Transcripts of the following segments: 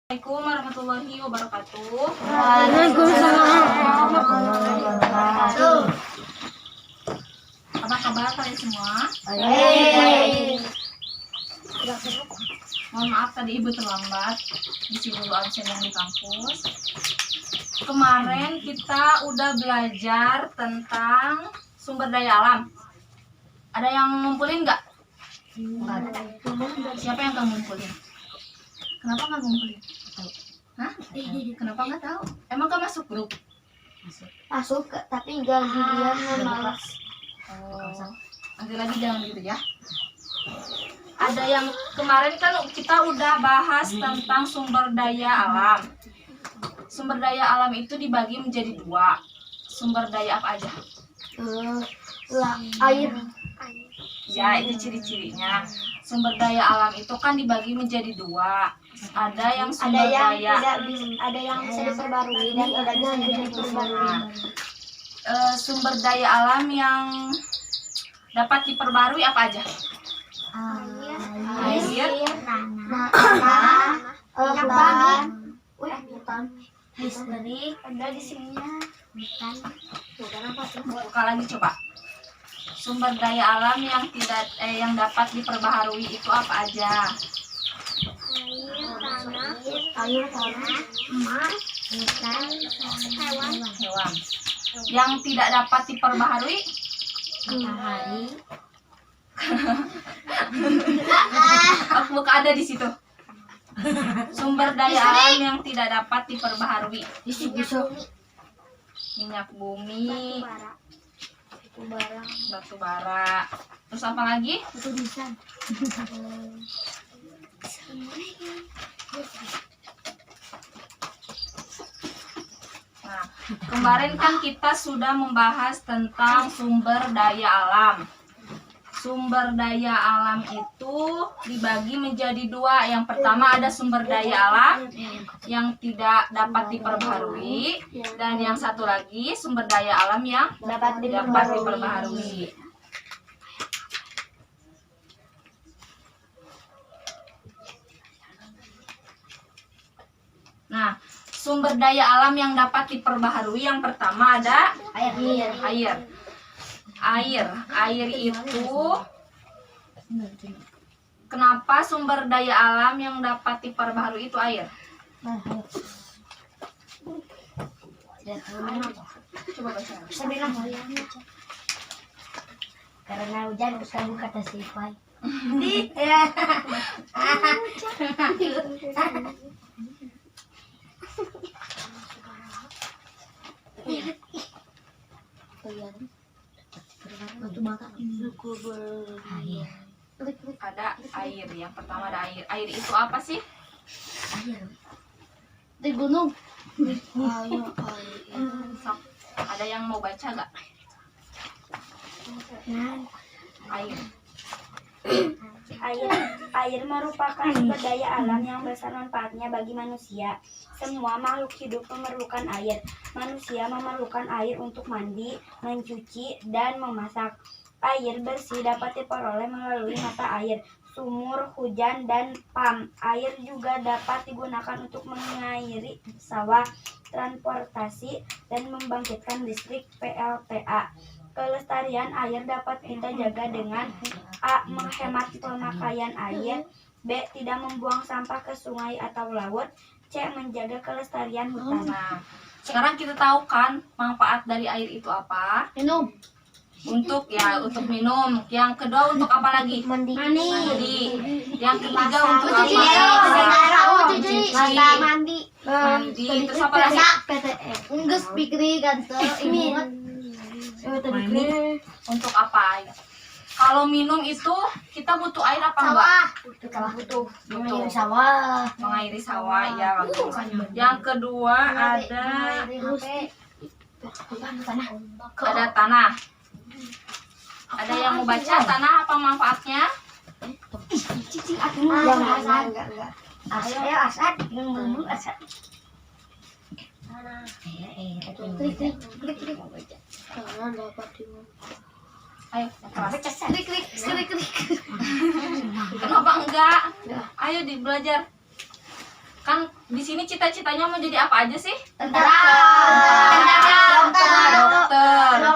Assalamualaikum warahmatullahi wabarakatuh. Waalaikumsalam warahmatullahi wabarakatuh. Apa kabar kalian semua? Mohon maaf tadi ibu terlambat. Isi dulu absen yang di kampus. Kemarin kita udah belajar tentang sumber daya alam. Ada yang ngumpulin nggak? Siapa yang nggak ngumpulin? Kenapa nggak ngumpulin? Hah? Kenapa nggak tahu? Emang nggak masuk grup? Masuk tapi enggak dia malas. Oh, nanti lagi jangan gitu ya. Ada yang kemarin kan kita udah bahas tentang sumber daya alam. Sumber daya alam itu dibagi menjadi dua. Sumber daya apa aja? Air. Ya, itu ciri-cirinya. Sumber daya alam itu kan dibagi menjadi dua. Ada yang sumber daya, Ada yang bisa diperbarui dan ada yang tidak diperbarui. Sumber daya alam yang dapat diperbarui apa aja? Air, listrik, ada di sininya. buka lagi coba. Sumber daya alam yang yang dapat diperbaharui itu apa aja? Air, tanah, emas, Hewan. Yang tidak dapat diperbaharui? matahari. Buka ada di situ. Sumber daya alam yang tidak dapat diperbaharui. Minyak bumi, batu bara. Terus apa lagi? Nah, kemarin kan kita sudah membahas tentang sumber daya alam. Sumber daya alam itu dibagi menjadi dua. Yang pertama ada sumber daya alam yang tidak dapat diperbaharui, dan yang satu lagi sumber daya alam yang dapat diperbaharui. Nah, sumber daya alam yang dapat diperbaharui yang pertama ada air. Air itu kenapa sumber daya alam yang dapat diperbaharui itu air? Coba baca. Karena hujan selalu kata sifat. Ada air. Yang pertama ada air. Air itu apa sih? Di gunung. Sok. Ada yang mau baca nggak? Air merupakan sumber daya alam yang besar manfaatnya bagi manusia. Semua makhluk hidup memerlukan air. Manusia memerlukan air untuk mandi, mencuci, dan memasak. Air bersih dapat diperoleh melalui mata air, sumur, hujan, dan pam. Air juga dapat digunakan untuk mengairi sawah, transportasi, dan membangkitkan listrik PLTA. Kelestarian air dapat kita jaga dengan A. Menghemat pemakaian air, B. Tidak membuang sampah ke sungai atau laut, C. Menjaga kelestarian hutan. Nah, sekarang kita tahu kan manfaat dari air itu apa? Minum. Untuk minum. Yang kedua untuk apa lagi? Mandi. Yang ketiga untuk apa? Mandi. Mandi. Terus apa lagi? Enggak pikir kantor ini. Untuk apa? Kalau minum itu kita butuh air apa enggak? Butuh. Butuh. Sawah. Mengairi sawah ya. Yang kedua ada tanah. Ada yang mau baca tanah apa manfaatnya? Asad. Ayo, Klik. kenapa enggak? Ayo belajar. Kan di sini cita-citanya mau jadi apa aja sih? Tentara. Dokter.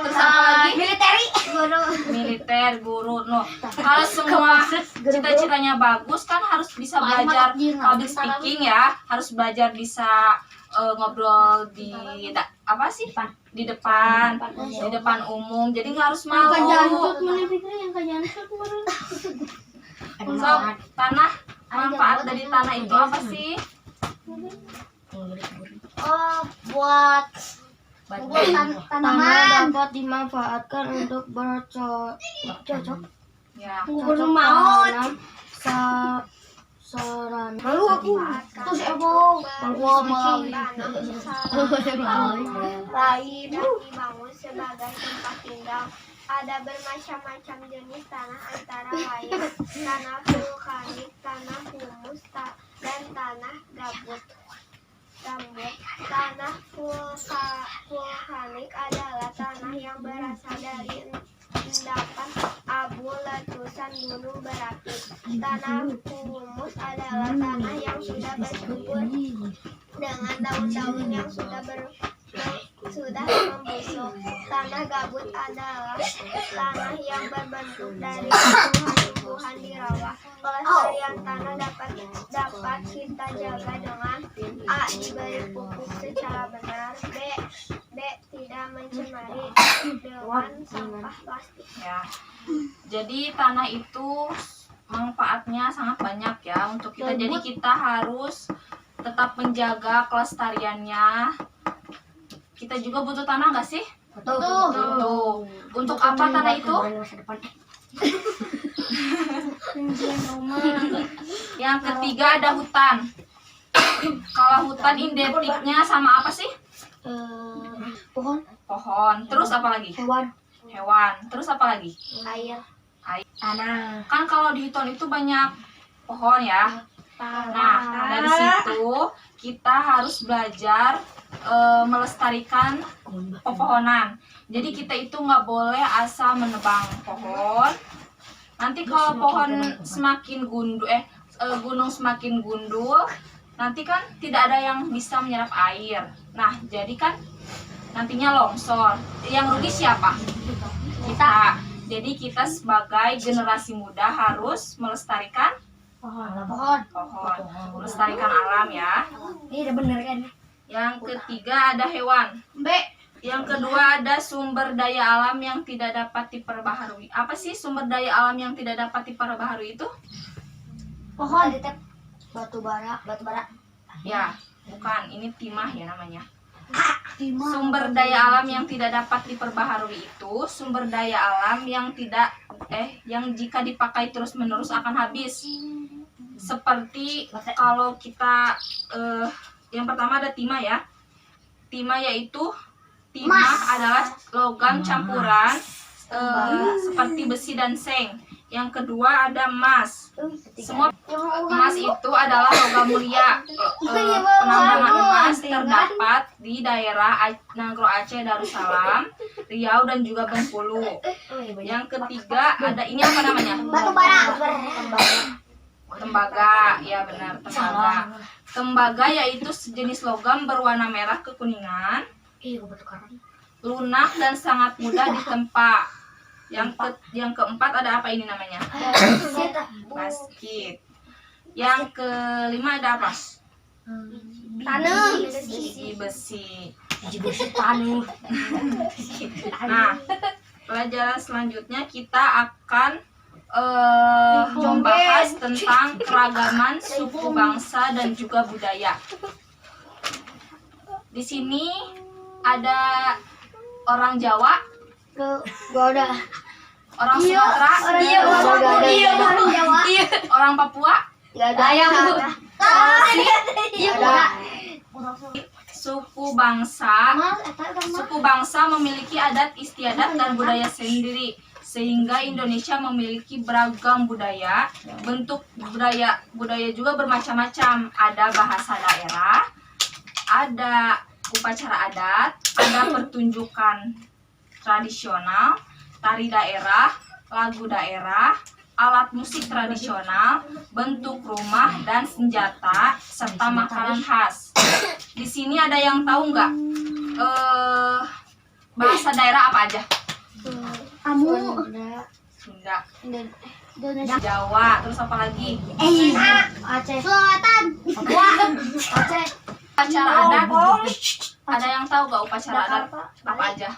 Terus apa lagi? Militeri. Guru. Militer, guru. No. Kalau semua cita-citanya bagus kan harus bisa belajar public speaking ya, harus belajar bisa ngobrol di apa sih? Di depan umum. Jadi nggak harus malu. So, tanah, manfaat dari tanah itu apa sih? Oh, buat tanaman dapat dimanfaatkan untuk bercocok Ya. tanam saran. Lalu aku terus lain dibangun sebagai tempat tinggal. Ada bermacam-macam jenis tanah antara lain tanah vulkanik, tanah humus, dan tanah gambut. Tanah vulkanik adalah tanah yang berasal dari endapan abu letusan gunung berapi. Tanah humus adalah tanah yang sudah bercampur dengan daun-daun yang sudah membusuk. Tanah gambut adalah tanah yang berbentuk dari tumbuhan-tumbuhan di rawa. Kelestarian tanah dapat kita jaga dengan A. Diberi pupuk secara benar, B. Tidak mencemari dengan sampah plastik. Ya. Jadi tanah itu manfaatnya sangat banyak ya untuk kita. Jadi kita harus tetap menjaga kelestariannya. Kita juga butuh tanah nggak sih? Butuh. Untuk apa tanah itu? Yang ketiga ada hutan. Kalau hutan identiknya sama apa sih? Pohon. Terus apa lagi? Hewan. Terus apa lagi? Air. tanah. Kan kalau di hutan itu banyak pohon ya. Nah, dari situ kita harus belajar melestarikan pepohonan. Jadi kita itu nggak boleh asal menebang pohon. Nanti kalau pohon semakin gunung semakin gundul, nanti kan tidak ada yang bisa menyerap air. Nah, jadi kan nantinya longsor. Yang rugi siapa? Kita. Jadi kita sebagai generasi muda harus melestarikan pohon, melestarikan alam ya. Ini udah bener kan? Yang ketiga ada hewan. Yang kedua ada sumber daya alam yang tidak dapat diperbaharui. Apa sih sumber daya alam yang tidak dapat diperbaharui itu? Pohon. batu bara. Ya, bukan. Ini timah ya namanya. Sumber daya alam yang tidak dapat diperbaharui itu sumber daya alam yang yang jika dipakai terus-menerus akan habis. Seperti kalau kita yang pertama ada timah ya. Timah adalah logam campuran seperti besi dan seng. Yang kedua ada emas. Semua emas itu adalah logam mulia. Penambangan emas terdapat di daerah Nagro Aceh, Darussalam, Riau dan juga Bengkulu. Yang ketiga ada ini apa namanya? Batu bara. Tembaga, ya benar, tembaga. Tembaga yaitu sejenis logam berwarna merah kekuningan, lunak dan sangat mudah ditempa. Yang keempat ada apa ini namanya? Basket. Yang kelima ada apa? Tanah. Gigi besi. Tanah. Nah, pelajaran selanjutnya kita akan membahas tentang keragaman suku bangsa dan juga budaya. Di sini ada orang Jawa, Gua udah. orang Sumatera, orang Papua, suku bangsa memiliki adat istiadat dan budaya sendiri, sehingga Indonesia memiliki beragam budaya. Bentuk budaya juga bermacam-macam. Ada bahasa daerah, ada upacara adat, ada pertunjukan tradisional, tari daerah, lagu daerah, alat musik tradisional, bentuk rumah dan senjata, serta makanan khas. Di sini ada yang tahu nggak? Bahasa daerah apa aja? Sunda, Jawa, terus apa lagi? Aceh. Selatan. Aceh. Upacara adat. Ada yang tahu nggak upacara adat apa aja?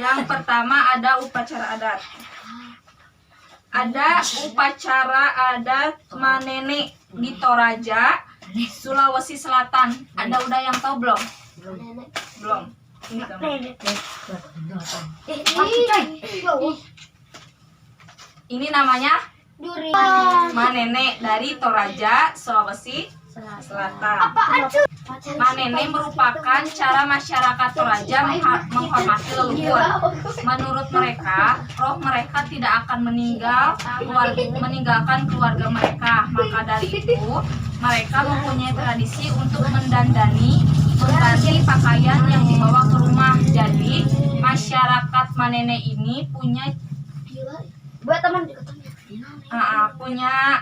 Yang pertama ada upacara adat. Ada upacara adat Manene di Toraja, Sulawesi Selatan. Udah yang tahu belum? Belum. Ini Ini namanya Manene dari Toraja, Sulawesi Selatan. Manene merupakan cara masyarakat Toraja menghormati leluhur. Menurut mereka, roh mereka tidak akan meninggalkan keluarga mereka. Maka dari itu, mereka mempunyai tradisi untuk mengganti pakaian yang dibawa ke rumah. Jadi, masyarakat Manene ini punya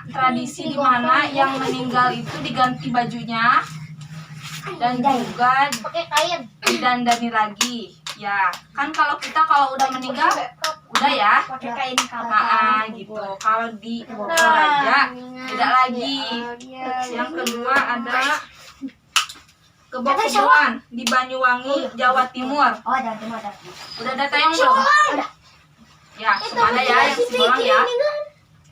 tradisi di mana yang meninggal itu diganti bajunya dan juga Pakai kain. didandani lagi. Ya, kan kalau udah meninggal udah ya. Pakai kain Gitu. Kalau di Toraja tidak lagi. Yang kedua ada kebon di Banyuwangi, Jawa Timur. Udah ada tayang belum? Ya, ada ya yang Sibolang ya.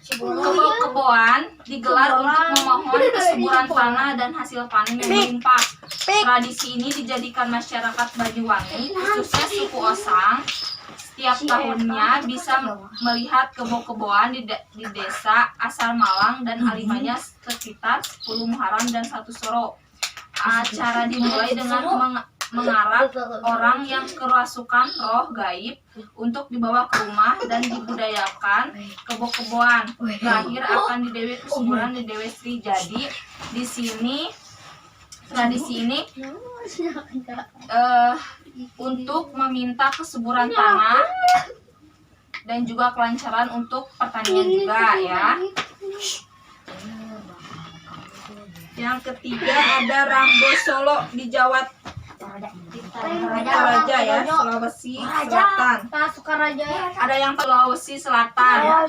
Kebun digelar untuk memohon kesuburan tanah dan hasil panen yang melimpah. Tradisi ini dijadikan masyarakat Banyuwangi, khususnya suku Osang, setiap tahunnya bisa melihat kebun di desa asal Malang dan Alimanya sekitar 10 Muharram dan 1 Soro. Acara dimulai dengan mengarak orang yang kerasukan roh gaib untuk dibawa ke rumah dan dibudayakan kebun. Terakhir akan didewe kesuburan di Dewi Sri. Jadi di sini tradisi ini untuk meminta kesuburan tanah dan juga kelancaran untuk pertanian juga ya. Yang ketiga ada Rambo Solo di Toraja ya, Sulawesi Selatan. Ada yang Sulawesi Selatan.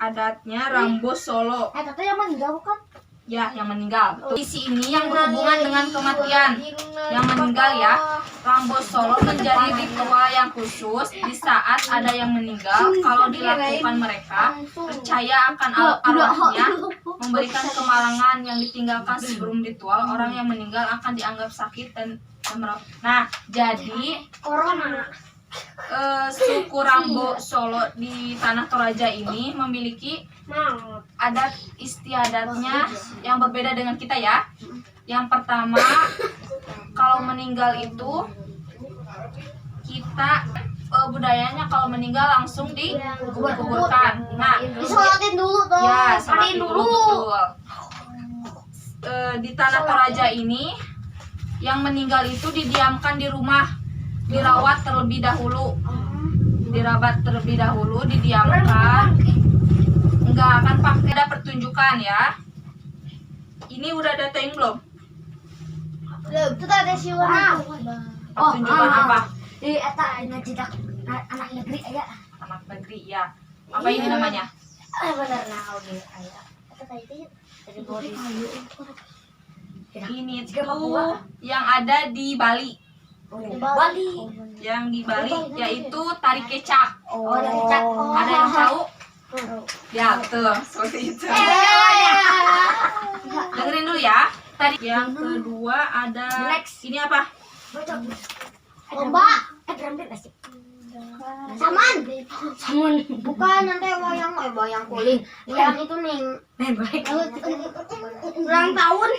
Adatnya Rambo Solo. Tapi yang meninggal bukan? Ya, yang meninggal. Tradisi ini yang berhubungan dengan kematian. Yang meninggal ya. Rambo Solo menjadi ritual yang khusus di saat ada yang meninggal. Kalau dilakukan mereka percaya akan arwahnya memberikan kemalangan yang ditinggalkan sebelum ritual. Orang yang meninggal akan dianggap sakit dan merawat. Nah, jadi suku Rambo Solo di tanah Toraja ini memiliki adat istiadatnya yang berbeda dengan kita ya. Yang pertama, kalau meninggal itu kita budayanya kalau meninggal langsung dikuburkan. Nah, Disolatin dulu tuh. ya, salatin dulu betul. Di tanah Toraja ini yang meninggal itu didiamkan di rumah, dirawat terlebih dahulu, didiamkan, nggak akan pakai ada pertunjukan ya. Ini udah ada tayang belum? Itu tadi si Wana. Pertunjukan apa? Di eta ngajidak anak negeri aja. Anak negeri ya. Apa ini namanya? Bener nah oke aya. Eta tadi dari body. Ini tuh yang ada di Bali. Bali. Yang di Bali yaitu tari kecak. Ada kecak. Ada yang tahu? Ya, tuh, seperti itu. Dengerin dulu ya. Tadi yang kedua ada ini apa? Lomba. Berambir asik. Saman. Bukan nanti wayang kuling. Yang itu ning. Ulang tahun.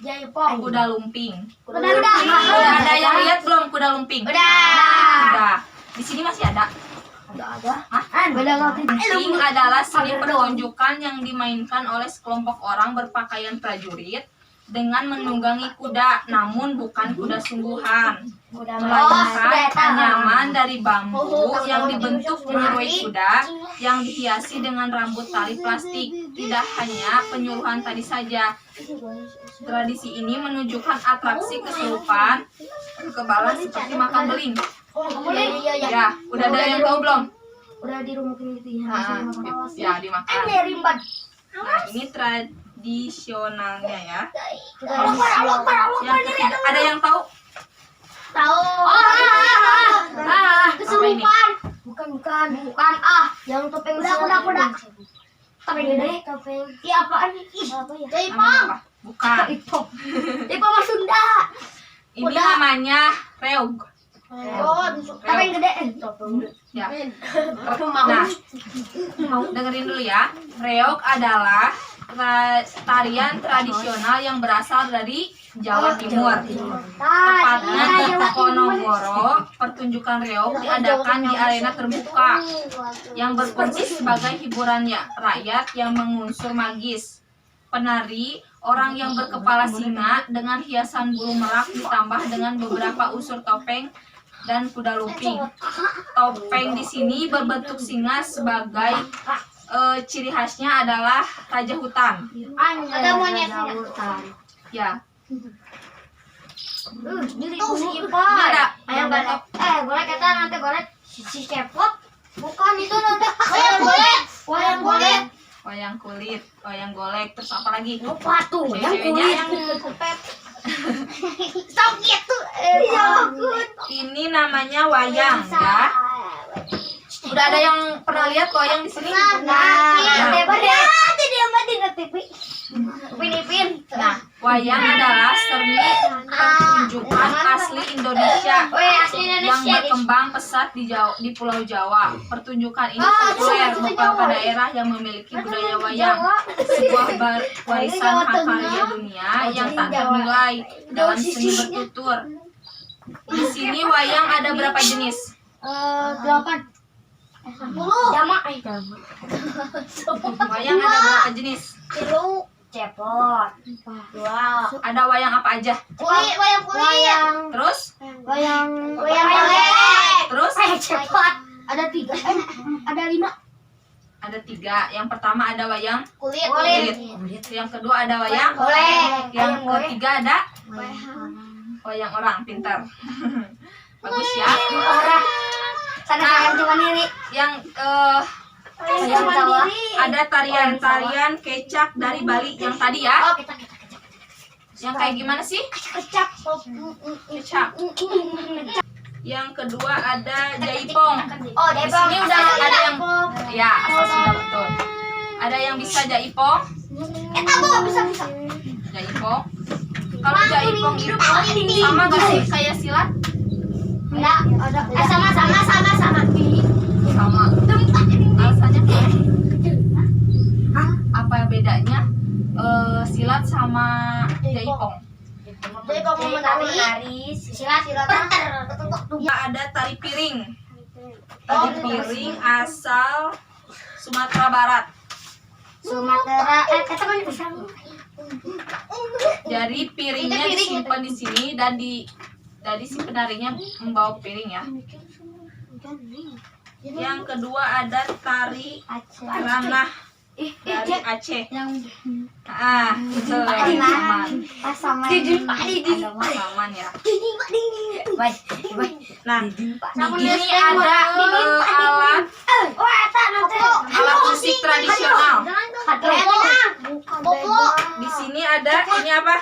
Jaipong. Kuda lumping. Udah. Udah ada yang lihat belum kuda lumping? Udah. Di sini masih ada. Lumping adalah seni pertunjukan yang dimainkan oleh sekelompok orang berpakaian prajurit dengan menunggangi kuda, namun bukan kuda sungguhan, Udah melainkan anyaman dari bambu yang dibentuk menyerupai kuda yang dihiasi dengan rambut tali plastik. Tidak hanya penyuluhan tadi saja, tradisi ini menunjukkan atraksi kesurupan kekebalan seperti makan beling. Ya, udah ada yang tahu belum? Udah dirumukin gitu ya. Ya, dimakan. Nah, ini tradisionalnya ya. Yang ketiga, ada yang tahu? Kesurupan. Bukan yang topeng Kuda. Topeng gede, topeng. Iya apaan nih? Apa ya? Namanya apa? Bukan. Ipang mah Sunda. Ini namanya reog. Oh, topeng gede. Ya. Nah, dengerin dulu ya. Reog adalah tarian tradisional yang berasal dari Jawa Timur. Tepatnya di Ponorogo, pertunjukan reog diadakan di arena terbuka yang berfungsi sebagai hiburan rakyat yang mengunsur magis. Penari, orang yang berkepala singa dengan hiasan bulu merak ditambah dengan beberapa unsur topeng dan kuda lumping. Topeng di sini berbentuk singa sebagai ciri khasnya adalah raja hutan. Ada monyetnya. Ya, Tuh si ini Ipang. ada Ayam yang golek. tahu? Golek kita nanti golek si cepot. Bukan itu nanti. Wayang golek. wayang golek, terus apa lagi? Lupa tuh. Cewek-ceweknya yang Sakit tuh. ini namanya wayang ya. Udah ada yang pernah lihat wayang di sini? Nah, wayang adalah seni pertunjukan asli Indonesia yang berkembang pesat di Pulau Jawa. Pertunjukan ini populer di beberapa daerah yang memiliki budaya wayang, sebuah warisan karya dunia yang tak ternilai dalam seni bertutur. Di sini wayang ada berapa jenis? 8. Wayang ada berapa jenis? Cepot. Ada wayang apa aja? Wayang kulit. Terus? Wayang Terus? cepot. Ada 3. Ada 5. Ada 3. Yang pertama ada wayang Kulit. Yang kedua ada wayang Golek. Yang ketiga ada wayang orang. Pintar. Bagus ya. Orang. Sana sayang cuma diri. Yang ada tarian kecak dari Bali yang tadi ya. Oh, kita. Yang kayak gimana sih? Kecap. Kecak. Yang kedua ada jaipong. Oh, Di sini udah ada yang ya, asal Sunda betul. Ada yang bisa jaipong? Bisa. Jaipong. Kalau jaipong itu sama gak sih kayak silat? Enggak, ada. Sama. Sama. Alasannya apa bedanya silat sama jaipong? Jadi kamu menari, silat. Ada tari piring. Tari piring asal Sumatera Barat. Sumatera. Jadi piringnya disimpan di sini dan dari si penarinya membawa piring ya. Yang kedua ada tari ranah dari Aceh. Itu Pasaman. Ada Pasaman ya. Nah, ini ada alat musik tradisional. Di sini ada ini apa?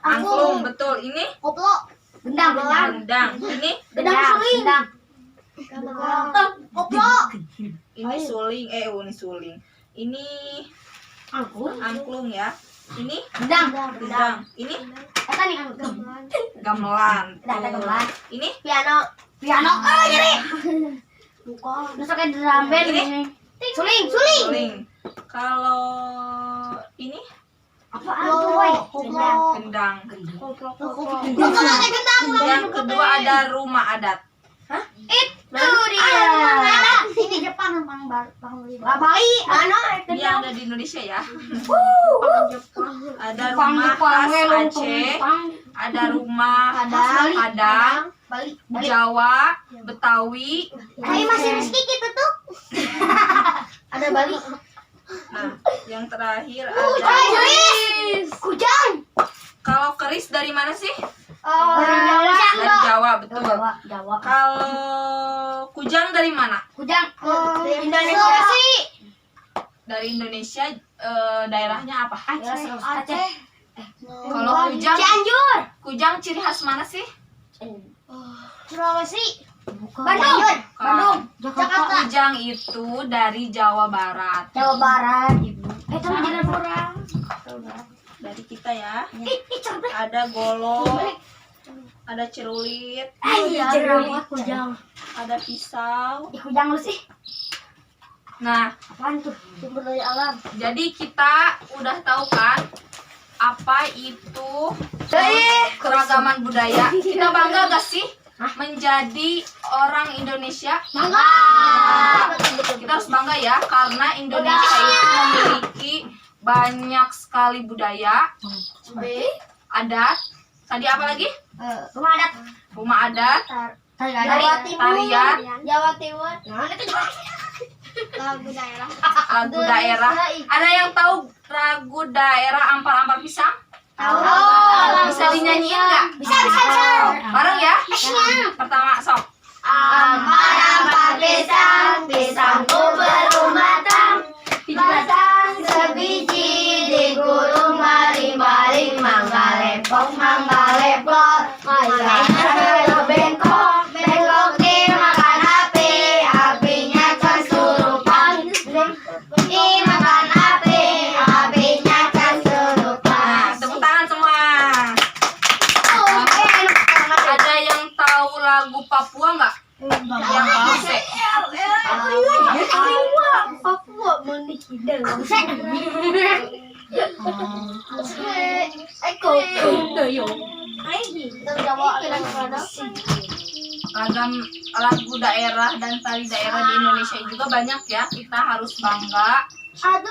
Angklung, betul. Ini gendang. Ini ini suling. Ini suling. Ini angklung ya. Ini gendang. Ini gamelan. Ini Piano. Oh, jadi. Masuknya drum band ini. Suling. suling. Kalau ini Apaan tuh, woy? gendang. Gendang. Yang kedua ada rumah adat. Itu dia. Ini Jepang Bali. Mana? Dia ada di Indonesia ya. Jepang. Ada rumah khas Aceh, ada rumah Padang, Bali. Jawa, Betawi. Ayo masih Rizky gitu tuh. Ada Bali. Nah, yang terakhir Kujang. ada Kujang. kalau keris dari mana sih? Dari Dari Jawa, betul. Jawa. Kalau kujang dari mana? Kujang. Indonesia. Dari Indonesia, daerahnya apa? Aceh. Kalau kujang, Cianjur. kujang ciri khas mana sih? Sulawesi. Bandung. Kalau Jakarta. kujang itu dari Jawa Barat. Jawa Barat. Itu menjadi murah. Dari kita ya. Ada golok, ada cerulit, Kujang. ada pisau. Kujang lu sih. Nah, Apaan tuh? Sumber daya alam. jadi kita udah tahu kan apa itu keragaman budaya. Kita bangga gak sih menjadi orang Indonesia? Kita harus bangga ya karena Indonesia itu memiliki banyak sekali budaya, adat. Tadi apa lagi? Rumah adat. Rumah adat, Jawa Timur. tarian, Jawa Timur. Lagu daerah. lagu daerah. Ada yang tahu lagu daerah Ampar-Ampar Pisang? Bisa dinyanyiin nggak? Bisa. Bareng ya. Pertama, sok. Ampar-ampar pisang, pisangku berumatan. Pisang sebiji digulung maling-maling. Mangga lepok, Ayahnya bengkok, bengkok dimakan api. Apinya kesurupan. Dimakan api, apinya kesurupan. Nah, tepuk tangan semua. Ada yang tahu lagu Papua nggak? Yang Bangse. Papua menikidang. Ragam lagu daerah dan tari daerah di Indonesia juga banyak ya. Kita harus bangga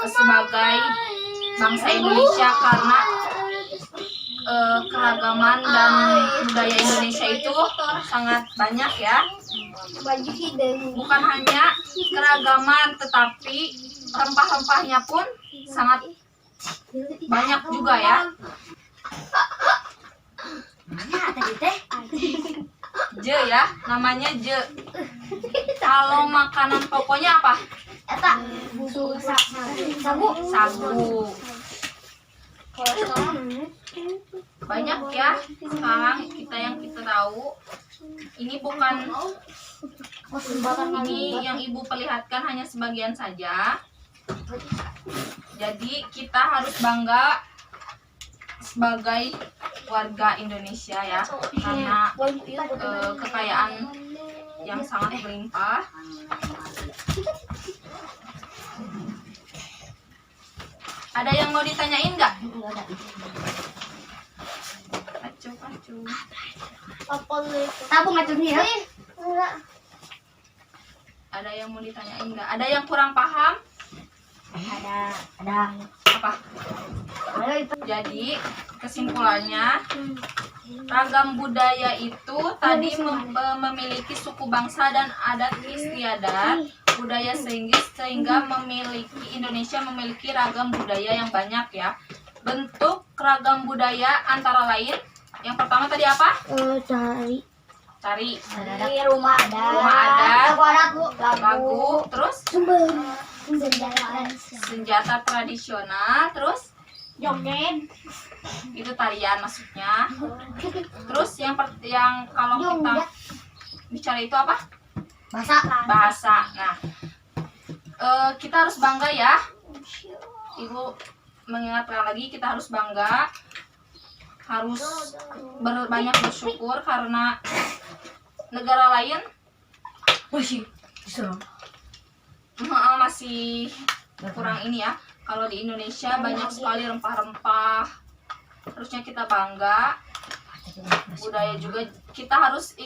sebagai bangsa Indonesia karena keragaman dan budaya Indonesia itu sangat banyak ya. Bukan hanya keragaman tetapi rempah-rempahnya pun sangat banyak juga ya. Je ya, namanya je. Kalau makanan pokoknya apa? Sagu. Sagu. Banyak ya sekarang kita tahu. Ini bukan, ini yang ibu perlihatkan hanya sebagian saja. Jadi kita harus bangga sebagai warga Indonesia ya karena kekayaan yang sangat berlimpah. Ada yang mau ditanyain nggak? Acu. Tabung acungnya. Ada yang mau ditanyain nggak? Ada yang kurang paham? Ada. Apa? Jadi kesimpulannya ragam budaya itu tadi memiliki suku bangsa dan adat istiadat budaya sehingga Indonesia memiliki ragam budaya yang banyak ya. Bentuk ragam budaya antara lain yang pertama tadi apa? Tari, Rumah adat, adat, lagu, terus senjata tradisional, terus joget, itu tarian maksudnya. Terus yang kalau kita bicara itu apa? Bahasa. Nah, kita harus bangga ya. Ibu mengingatkan lagi kita harus bangga, harus banyak bersyukur karena negara lain masih kurang ini ya. Kalau di Indonesia banyak sekali rempah-rempah, harusnya kita bangga. Budaya juga kita harus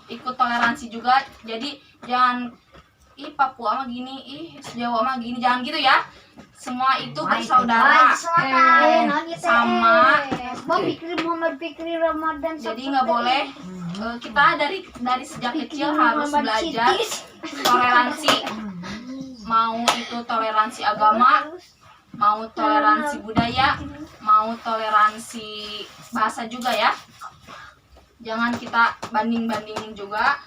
ikut toleransi juga. Jadi jangan ih Papua mah gini, ih Jawa mah gini. Jangan gitu ya. Semua itu bersaudara. Sama. Bang Fikri Muhammad Fikri Ramadan. Jadi nggak boleh kita dari sejak kecil harus belajar toleransi. Mau itu toleransi agama, mau toleransi budaya, mau toleransi bahasa juga ya. Jangan kita banding-bandingin juga.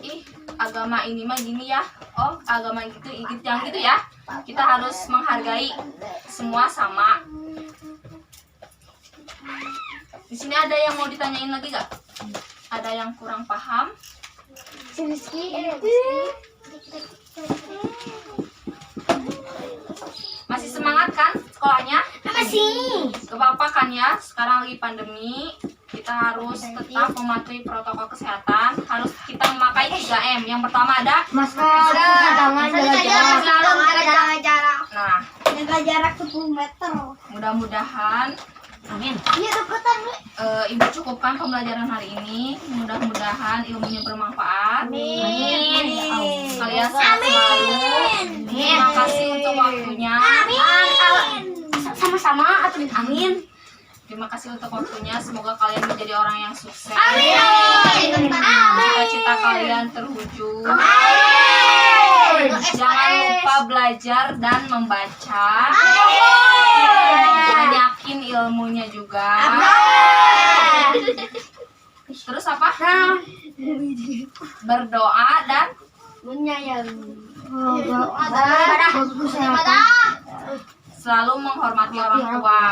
Ih, agama ini mah gini ya. Oh, agama gitu, jangan gitu ya. Kita harus menghargai semua sama. Di sini ada yang mau ditanyain lagi gak? Ada yang kurang paham? Masih semangat kan sekolahnya? Masih. Gak apa-apa kan ya, sekarang lagi pandemi. Kita harus tetap mematuhi protokol kesehatan. Harus kita memakai 3M. Yang pertama ada Masker, cuci tangan, jaga jarak. Nah, Jaga jarak 10 meter. mudah-mudahan Iya deketan nih. Ibu cukupkan pembelajaran hari ini. Mudah-mudahan ilmunya bermanfaat. Amin. Kalian sehat selalu. Terima kasih untuk waktunya. Sama-sama atau amin. Terima kasih untuk waktunya. Semoga kalian menjadi orang yang sukses. Amin. Cita-cita kalian terwujud. Jangan lupa belajar dan membaca. Banyakin ilmunya juga. Terus apa? Berdoa dan selalu menghormati orang tua.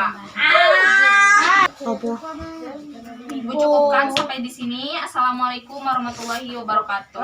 Ibu cukupkan sampai di sini. Assalamualaikum warahmatullahi wabarakatuh.